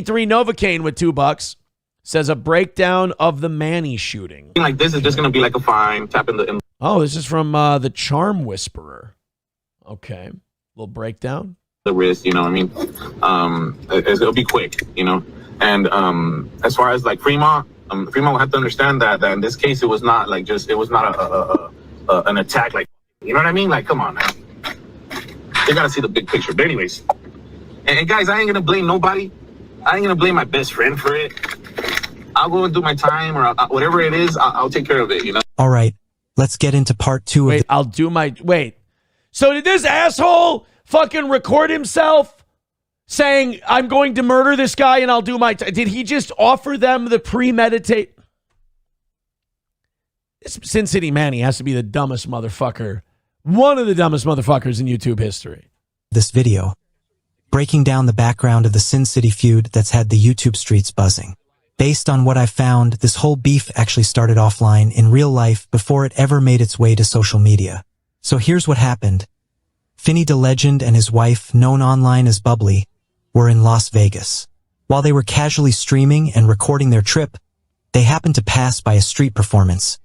3 Novocaine with $2 says a breakdown of the Manny shooting. Like this is just gonna be like a fine tap in the. Oh, this is from the Charm Whisperer. Okay, little breakdown. The wrist, you know what I mean? It'll be quick, you know. And as far as like Fremont will have to understand that in this case it was not like just it was not an attack, like, you know what I mean? Like, come on, man. They gotta see the big picture. But anyways, and guys, I ain't gonna blame nobody. I ain't gonna blame my best friend for it. I'll go and do my time, or whatever it is, I'll take care of it, you know? All right, let's get into part 2 of Wait, I'll do my... Wait. So did this asshole fucking record himself saying, I'm going to murder this guy and I'll do my... Did he just offer them the premeditate... This Sin City Manny has to be the dumbest motherfucker. One of the dumbest motherfuckers in YouTube history. This video, breaking down the background of the Sin City feud that's had the YouTube streets buzzing. Based on what I found, this whole beef actually started offline in real life before it ever made its way to social media. So here's what happened. Finny the Legend and his wife, known online as Bubbly, were in Las Vegas. While they were casually streaming and recording their trip, they happened to pass by a street performance.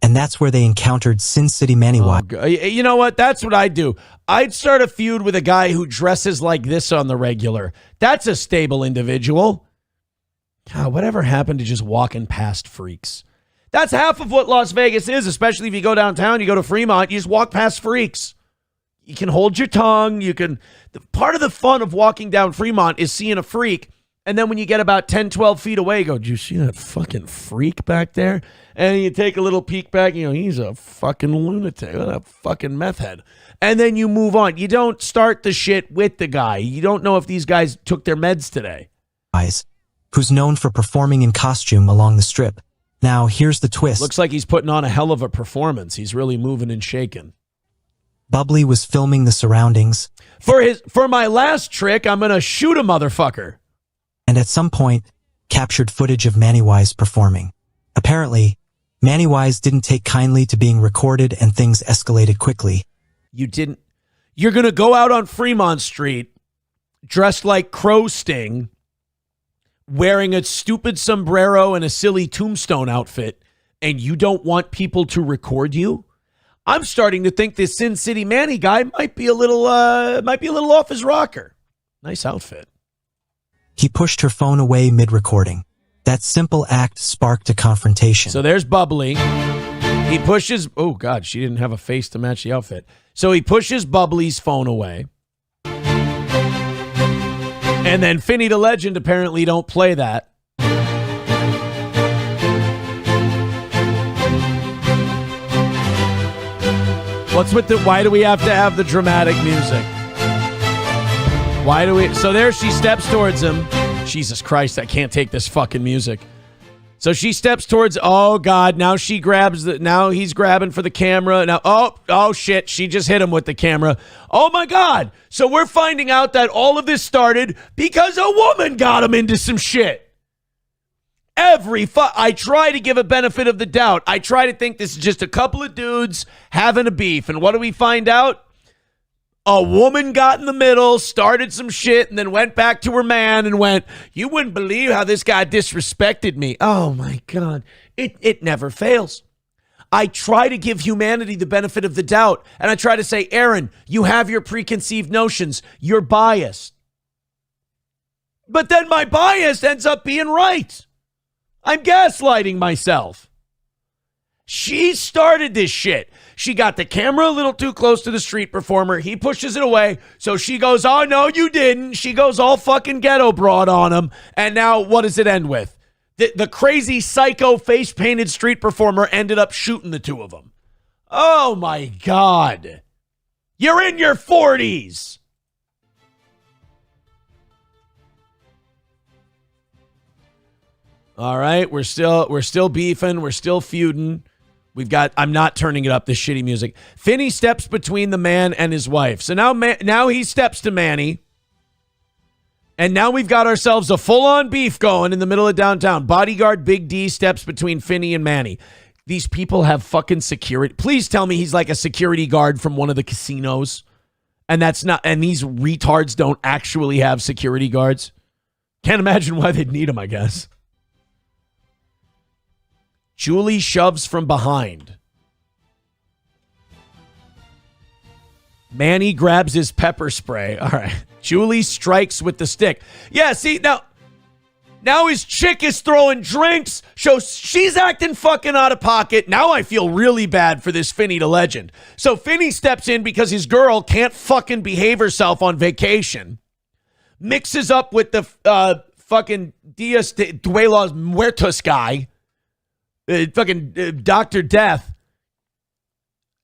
And that's where they encountered Sin City Manny. You know what? That's what I'd do. I'd start a feud with a guy who dresses like this on the regular. That's a stable individual. God, whatever happened to just walking past freaks? That's half of what Las Vegas is, especially if you go downtown, you go to Fremont, you just walk past freaks. You can hold your tongue. You can. Part of the fun of walking down Fremont is seeing a freak. And then when you get about 10, 12 feet away, you go, did you see that fucking freak back there? And you take a little peek back, you know, he's a fucking lunatic, a fucking meth head. And then you move on. You don't start the shit with the guy. You don't know if these guys took their meds today. Who's known for performing in costume along the strip. Now, here's the twist. Looks like he's putting on a hell of a performance. He's really moving and shaking. Bubbly was filming the surroundings. For my last trick, I'm going to shoot a motherfucker. And at some point, captured footage of Manny Wise performing. Apparently, Manny Wise didn't take kindly to being recorded and things escalated quickly. You didn't. You're going to go out on Fremont Street dressed like Crow Sting, wearing a stupid sombrero and a silly tombstone outfit, and you don't want people to record you? I'm starting to think this Sin City Manny guy might be a little off his rocker. Nice outfit. He pushed her phone away mid-recording. That simple act sparked a confrontation. So there's Bubbly. He pushes... Oh, God, she didn't have a face to match the outfit. So he pushes Bubbly's phone away. And then Finny the Legend apparently don't play that. What's with the... Why do we have to have the dramatic music? Why do we... So there she steps towards him. Jesus Christ, I can't take this fucking music. So she steps towards... Oh, God, now she grabs the... Now he's grabbing for the camera. Now, oh, shit, she just hit him with the camera. Oh, my God. So we're finding out that all of this started because a woman got him into some shit. I try to give a benefit of the doubt. I try to think this is just a couple of dudes having a beef. And what do we find out? A woman got in the middle, started some shit, and then went back to her man and went, you wouldn't believe how this guy disrespected me. Oh, my God. It never fails. I try to give humanity the benefit of the doubt. And I try to say, Aaron, you have your preconceived notions. You're biased. But then my bias ends up being right. I'm gaslighting myself. She started this shit. She got the camera a little too close to the street performer. He pushes it away. So she goes, oh, no, you didn't. She goes all fucking ghetto broad on him. And now what does it end with? The crazy psycho face-painted street performer ended up shooting the two of them. Oh, my God. You're in your 40s. All right, we're still beefing, we're still feuding. I'm not turning it up, this shitty music. Finny steps between the man and his wife. So now he steps to Manny. And now we've got ourselves a full-on beef going in the middle of downtown. Bodyguard Big D steps between Finny and Manny. These people have fucking security. Please tell me he's like a security guard from one of the casinos. And these retards don't actually have security guards. Can't imagine why they'd need him, I guess. Julie shoves from behind. Manny grabs his pepper spray. All right. Julie strikes with the stick. Yeah, see, now his chick is throwing drinks. So she's acting fucking out of pocket. Now I feel really bad for this Finney the Legend. So Finney steps in because his girl can't fucking behave herself on vacation. Mixes up with the fucking Diaz de los Muertos guy. Dr. Death.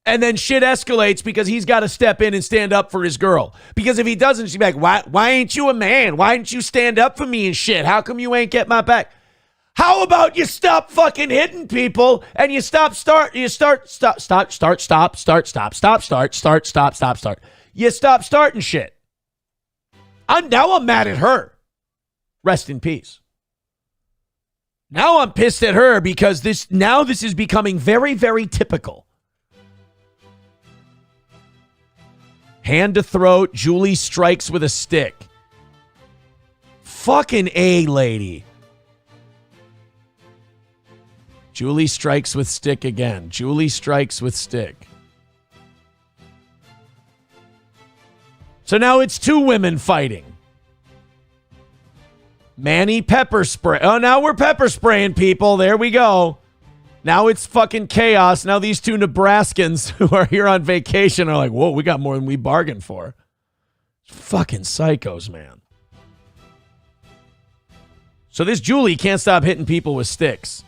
And then shit escalates because he's got to step in and stand up for his girl. Because if he doesn't, she'd be like, why ain't you a man? Why didn't you stand up for me and shit? How come you ain't get my back? How about you stop fucking hitting people and you stop. You stop starting shit. Now I'm mad at her. Rest in peace. Now I'm pissed at her because this is becoming very, very typical. Hand to throat. Julie strikes with a stick. Fucking A, lady. Julie strikes with stick again. Julie strikes with stick. So now it's two women fighting. Manny pepper spray. Oh, now we're pepper spraying people. There we go. Now it's fucking chaos. Now these two Nebraskans who are here on vacation are like, whoa, we got more than we bargained for. Fucking psychos, man. So this Julie can't stop hitting people with sticks.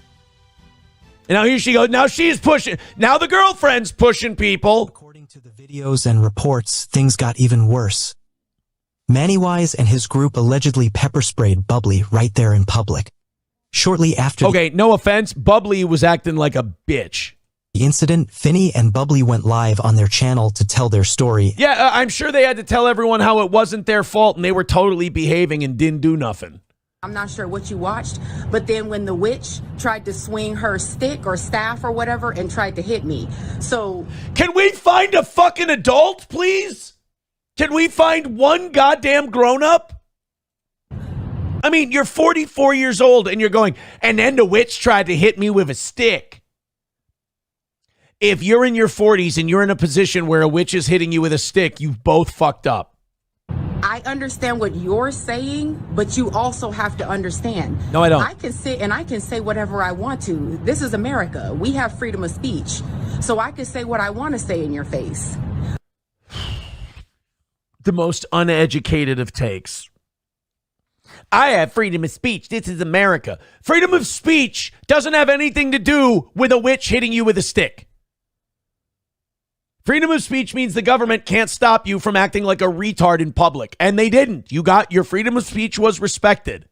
And now here she goes. Now she's pushing. Now the girlfriend's pushing people. According to the videos and reports, things got even worse. Manny Wise and his group allegedly pepper sprayed Bubbly right there in public. Shortly after no offense, Bubbly was acting like a bitch. The incident, Finney and Bubbly went live on their channel to tell their story. Yeah, I'm sure they had to tell everyone how it wasn't their fault and they were totally behaving and didn't do nothing. I'm not sure what you watched, but then when the witch tried to swing her stick or staff or whatever and tried to hit me. So can we find a fucking adult, please? Can we find one goddamn grown-up? I mean, you're 44 years old and you're going, and then the witch tried to hit me with a stick. If you're in your 40s and you're in a position where a witch is hitting you with a stick, you've both fucked up. I understand what you're saying, but you also have to understand. No, I don't. I can sit and I can say whatever I want to. This is America. We have freedom of speech. So I can say what I want to say in your face. The most uneducated of takes. I have freedom of speech. This is America. Freedom of speech doesn't have anything to do with a witch hitting you with a stick. Freedom of speech means the government can't stop you from acting like a retard in public. And they didn't. Your freedom of speech was respected.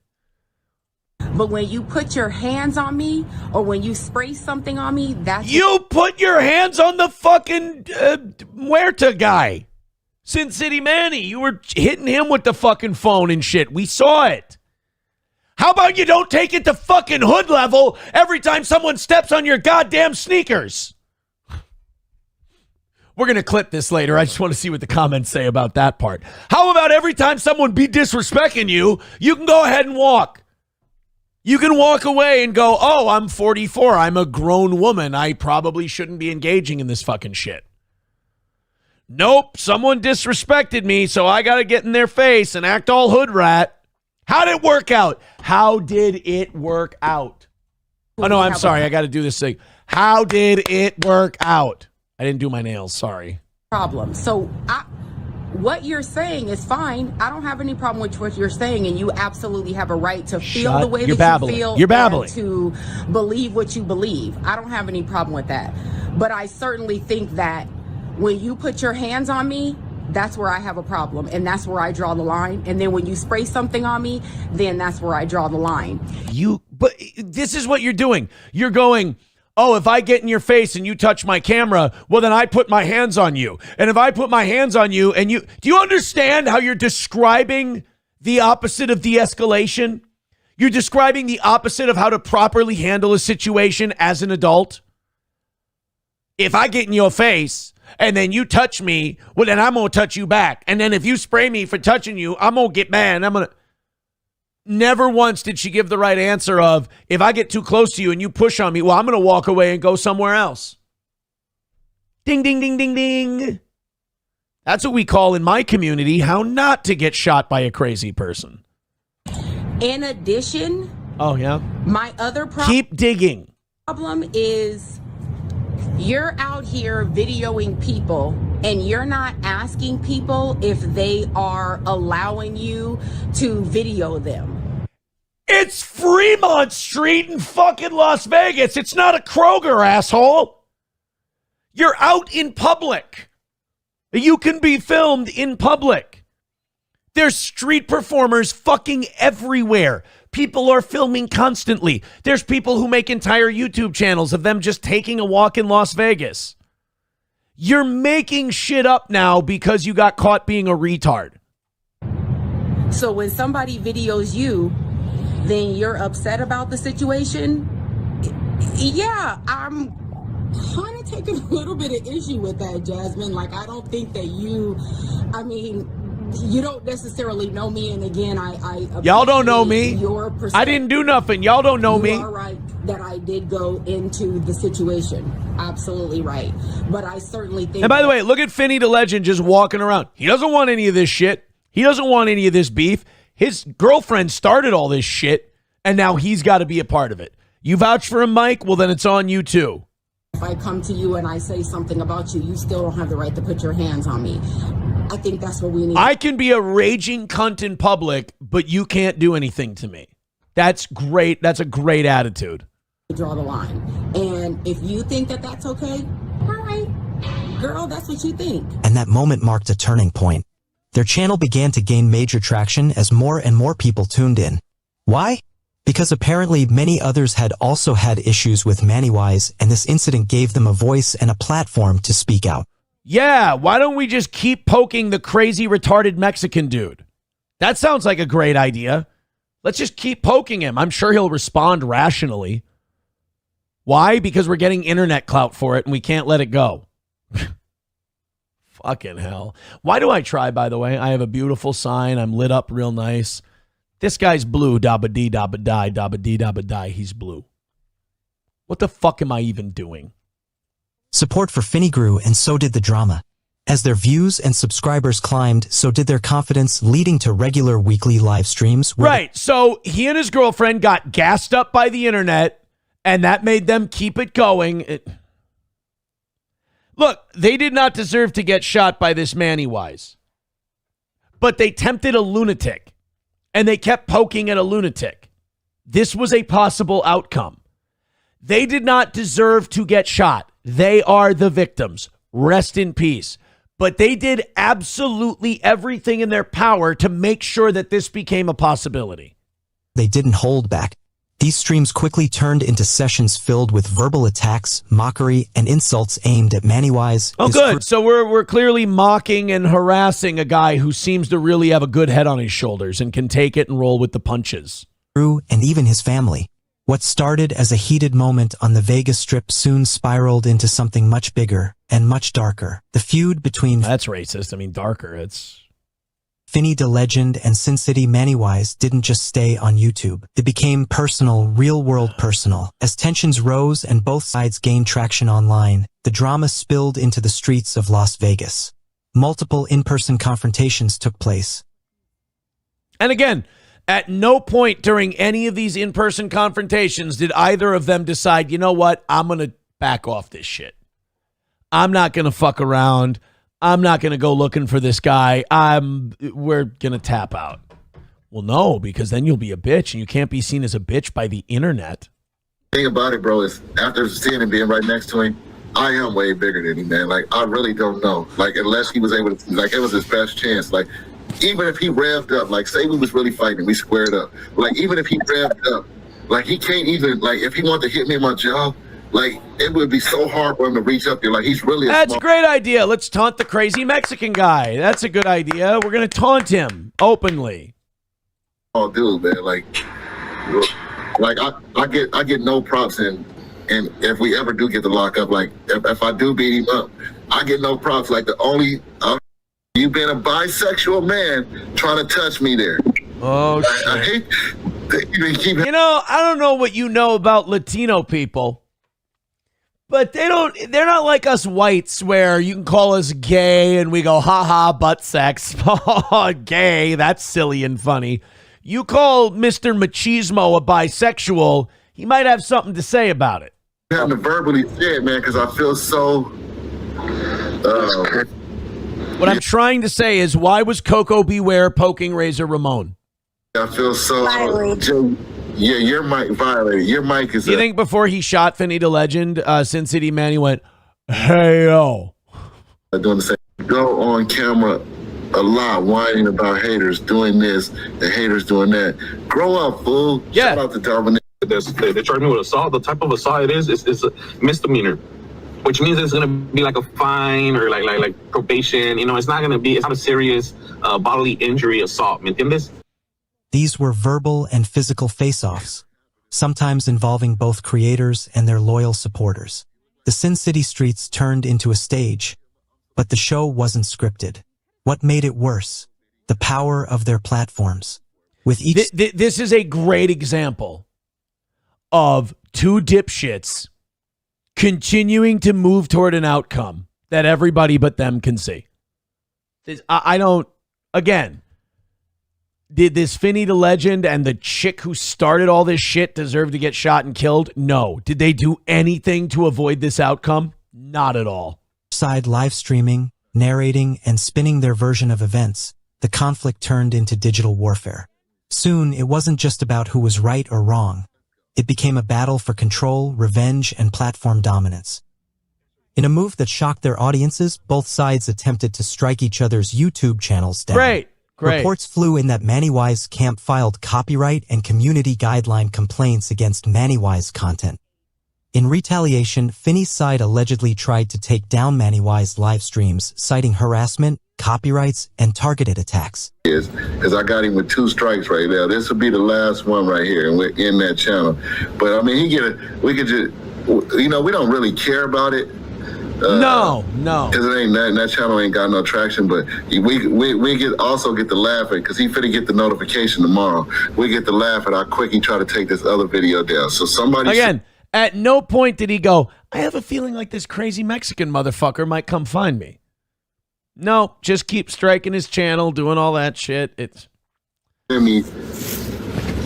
But when you put your hands on me or when you spray something on me, that's... You put your hands on the fucking Muerta guy. Sin City Manny, you were hitting him with the fucking phone and shit. We saw it. How about you don't take it to fucking hood level every time someone steps on your goddamn sneakers? We're going to clip this later. I just want to see what the comments say about that part. How about every time someone be disrespecting you, you can go ahead and walk. You can walk away and go, oh, I'm 44. I'm a grown woman. I probably shouldn't be engaging in this fucking shit. Nope, someone disrespected me, so I got to get in their face and act all hood rat. How did it work out? How did it work out? Oh, no, I'm sorry. I got to do this thing. How did it work out? I didn't do my nails. Sorry. Problem. So what you're saying is fine. I don't have any problem with what you're saying, and you absolutely have a right to feel the way that you feel. You're babbling. And to believe what you believe. I don't have any problem with that. But I certainly think that when you put your hands on me, that's where I have a problem, and that's where I draw the line. And then when you spray something on me, then that's where I draw the line. But this is what you're doing. You're going, oh, if I get in your face and you touch my camera, well, then I put my hands on you. And if I put my hands on you and do you understand how you're describing the opposite of de-escalation? You're describing the opposite of how to properly handle a situation as an adult. If I get in your face and then you touch me, well, then I'm going to touch you back. And then if you spray me for touching you, I'm going to get mad. never once did she give the right answer of, if I get too close to you and you push on me, well, I'm going to walk away and go somewhere else. Ding, ding, ding, ding, ding. That's what we call in my community how not to get shot by a crazy person. In addition, oh yeah, my other keep digging. Problem is you're out here videoing people and you're not asking people if they are allowing you to video them. It's Fremont Street in fucking Las Vegas. It's not a Kroger, asshole. You're out in public. You can be filmed in public. There's street performers fucking everywhere. People are filming constantly. There's people who make entire YouTube channels of them just taking a walk in Las Vegas. You're making shit up now because you got caught being a retard. So when somebody videos you, then you're upset about the situation? Yeah, I'm kind of taking a little bit of issue with that, Jasmine. Like, I don't think that you don't necessarily know me, and again, y'all don't know me. Your I didn't do nothing. Y'all don't know me. You are right that I did go into the situation. Absolutely right. But I certainly think. And by the way, look at Finney the Legend just walking around. He doesn't want any of this shit. He doesn't want any of this beef. His girlfriend started all this shit, and now he's got to be a part of it. You vouch for him, Mike? Well, then it's on you too. If I come to you and I say something about you, you still don't have the right to put your hands on me. I think that's what we need. I can be a raging cunt in public, but you can't do anything to me. That's great. That's a great attitude. Draw the line. And if you think that that's okay, all right, girl, that's what you think. And that moment marked a turning point. Their channel began to gain major traction as more and more people tuned in. Why? Because apparently many others had also had issues with Manny, and this incident gave them a voice and a platform to speak out. Yeah, why don't we just keep poking the crazy retarded Mexican dude? That sounds like a great idea. Let's just keep poking him. I'm sure he'll respond rationally. Why? Because we're getting internet clout for it and we can't let it go. Fucking hell. Why do I try, by the way? I have a beautiful sign. I'm lit up real nice. This guy's blue, dabba-dee, dabba-die, dabba-dee, dabba-die. He's blue. What the fuck am I even doing? Support for Finney grew, and so did the drama. As their views and subscribers climbed, so did their confidence, leading to regular weekly live streams. Right, so he and his girlfriend got gassed up by the internet, and that made them keep it going. Look, they did not deserve to get shot by this Manny Wise. But they tempted a lunatic. And they kept poking at a lunatic. This was a possible outcome. They did not deserve to get shot. They are the victims. Rest in peace. But they did absolutely everything in their power to make sure that this became a possibility. They didn't hold back. These streams quickly turned into sessions filled with verbal attacks, mockery, and insults aimed at Manny. Oh, good. So we're clearly mocking and harassing a guy who seems to really have a good head on his shoulders and can take it and roll with the punches. And even his family. What started as a heated moment on the Vegas Strip soon spiraled into something much bigger and much darker. The feud between... That's racist. I mean, darker. It's... Finney the Legend and Sin City Manny didn't just stay on YouTube. It became personal, real-world personal. As tensions rose and both sides gained traction online, the drama spilled into the streets of Las Vegas. Multiple in-person confrontations took place. And again, at no point during any of these in-person confrontations did either of them decide, you know what, I'm going to back off this shit. I'm not going to fuck around. I'm not going to go looking for this guy. We're going to tap out. Well, no, because then you'll be a bitch, and you can't be seen as a bitch by the internet. The thing about it, bro, is after seeing him being right next to him, I am way bigger than him, man. Like, I really don't know. Like, unless he was able to, like, it was his best chance. Like, even if he revved up, like, say we was really fighting, we squared up. Like, even if he revved up, like, he can't even, like, if he wanted to hit me in my jaw, like, it would be so hard for him to reach up there. Like, he's really That's a great idea. Let's taunt the crazy Mexican guy. That's a good idea. We're going to taunt him openly. Oh, dude, man. Like I get no props and if we ever do get the lockup, like, if I do beat him up, I get no props. Like, the only, you being a bisexual man trying to touch me there. Oh, I shit. hate that you keep. You know, I don't know what you know about Latino people, but they're not like us whites where you can call us gay and we go, ha, butt sex. Oh, gay, that's silly and funny. You call Mr. Machismo a bisexual, he might have something to say about it. Having to verbally say it, man, because I feel so. What I'm trying to say is, why was Coco Beware poking Razor Ramon? I feel so. Yeah, your mic violated. Your mic is. Do you think before he shot Finny the Legend, Sin City Manny went, hey, yo? Doing the same. Go on camera a lot, whining about haters doing this, the haters doing that. Grow up, fool. Yeah. Shout out to Darwin. They charge me with assault. The type of assault it is a misdemeanor, which means it's gonna be like a fine or like probation. You know, it's not a serious bodily injury assault. ¿Me entiendes? These were verbal and physical face-offs, sometimes involving both creators and their loyal supporters. The Sin City streets turned into a stage, but the show wasn't scripted. What made it worse? The power of their platforms. With each This is a great example of two dipshits continuing to move toward an outcome that everybody but them can see. I don't, again, did this Finny the Legend and the chick who started all this shit deserve to get shot and killed? No. Did they do anything to avoid this outcome? Not at all. side live streaming, narrating, and spinning their version of events, the conflict turned into digital warfare. Soon, it wasn't just about who was right or wrong. It became a battle for control, revenge, and platform dominance. In a move that shocked their audiences, both sides attempted to strike each other's YouTube channels down. Great. Reports flew in that Mannywise camp filed copyright and community guideline complaints against Mannywise content. In retaliation, Finny's side allegedly tried to take down Mannywise live streams, citing harassment, copyrights, and targeted attacks. Because I got him with 2 strikes right now. This will be the last one right here, and we're in that channel. But I mean, we could just, we don't really care about it. No. Because it ain't that channel ain't got no traction, but we also get to laugh at, because he finna get the notification tomorrow. We get to laugh at how quick he tried to take this other video down. So somebody Again, at no point did he go, I have a feeling like this crazy Mexican motherfucker might come find me. No, just keep striking his channel, doing all that shit. It's I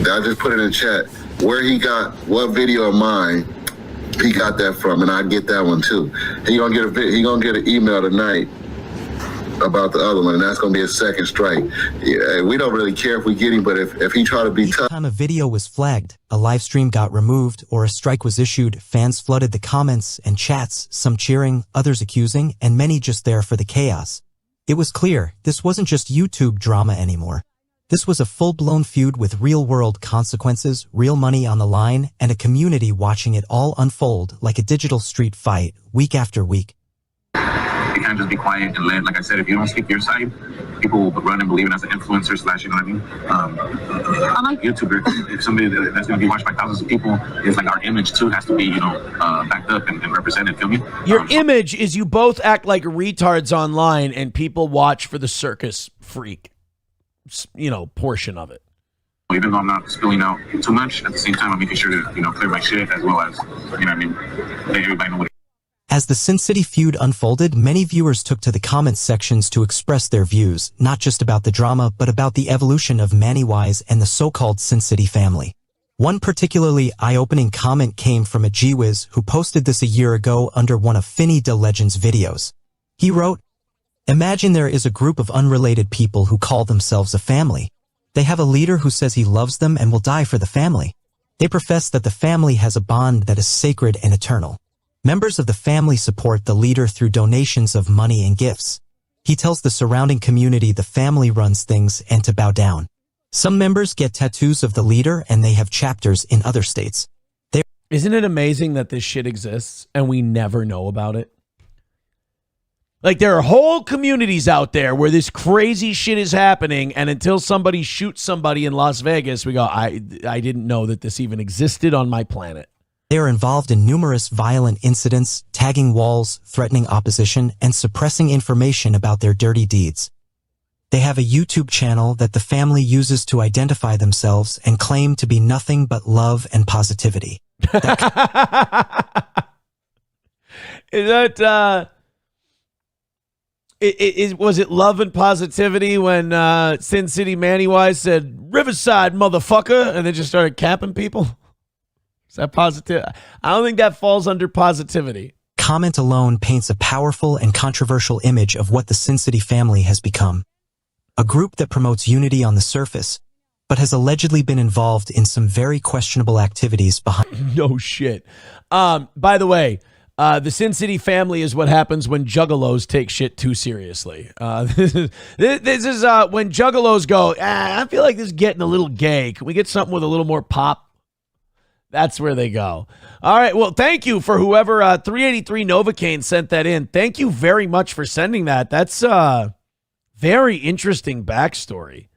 just put it in chat where he got what video of mine he got that from, and I get that one too. He gonna get an email tonight about the other one, and that's gonna be a second strike. Yeah, we don't really care if we get him, but if he try to be tough. Each time a video was flagged, a live stream got removed, or a strike was issued, fans flooded the comments and chats, some cheering, others accusing, and many just there for the chaos. It was clear, this wasn't just YouTube drama anymore. This was a full-blown feud with real-world consequences, real money on the line, and a community watching it all unfold like a digital street fight, week after week. You can't just be quiet and let, like I said, if you don't speak your side, people will run and believe it as an influencer slash, you know what I mean? I'm a YouTuber. If somebody that's going to be watched by thousands of people, it's like our image too has to be, backed up and represented, feel me? your image is you both act like retards online and people watch for the circus freak, portion of it. Even though I'm not spilling out too much, at the same time, I'm making sure to, clear my shit as well as, let everybody know what. As the Sin City feud unfolded, many viewers took to the comments sections to express their views, not just about the drama, but about the evolution of Mannywise and the so-called Sin City family. One particularly eye-opening comment came from a Gwiz who posted this a year ago under one of Finny the Legend's videos. He wrote, "Imagine there is a group of unrelated people who call themselves a family. They have a leader who says he loves them and will die for the family. They profess that the family has a bond that is sacred and eternal. Members of the family support the leader through donations of money and gifts. He tells the surrounding community the family runs things and to bow down. Some members get tattoos of the leader and they have chapters in other states." Isn't it amazing that this shit exists and we never know about it? Like, there are whole communities out there where this crazy shit is happening, and until somebody shoots somebody in Las Vegas, we go, I didn't know that this even existed on my planet. They are involved in numerous violent incidents, tagging walls, threatening opposition, and suppressing information about their dirty deeds. They have a YouTube channel that the family uses to identify themselves and claim to be nothing but love and positivity. Is that was it love and positivity when Sin City Manny Wise said Riverside motherfucker and then just started capping people? Is that positive? I don't think that falls under positivity. Comment alone paints a powerful and controversial image of what the Sin City family has become. A group that promotes unity on the surface, but has allegedly been involved in some very questionable activities behind. No shit. By the way, the Sin City family is what happens when juggalos take shit too seriously. This is when juggalos go, I feel like this is getting a little gay. Can we get something with a little more pop? That's where they go. All right. Well, thank you for whoever 383 Novocaine sent that in. Thank you very much for sending that. That's very interesting backstory.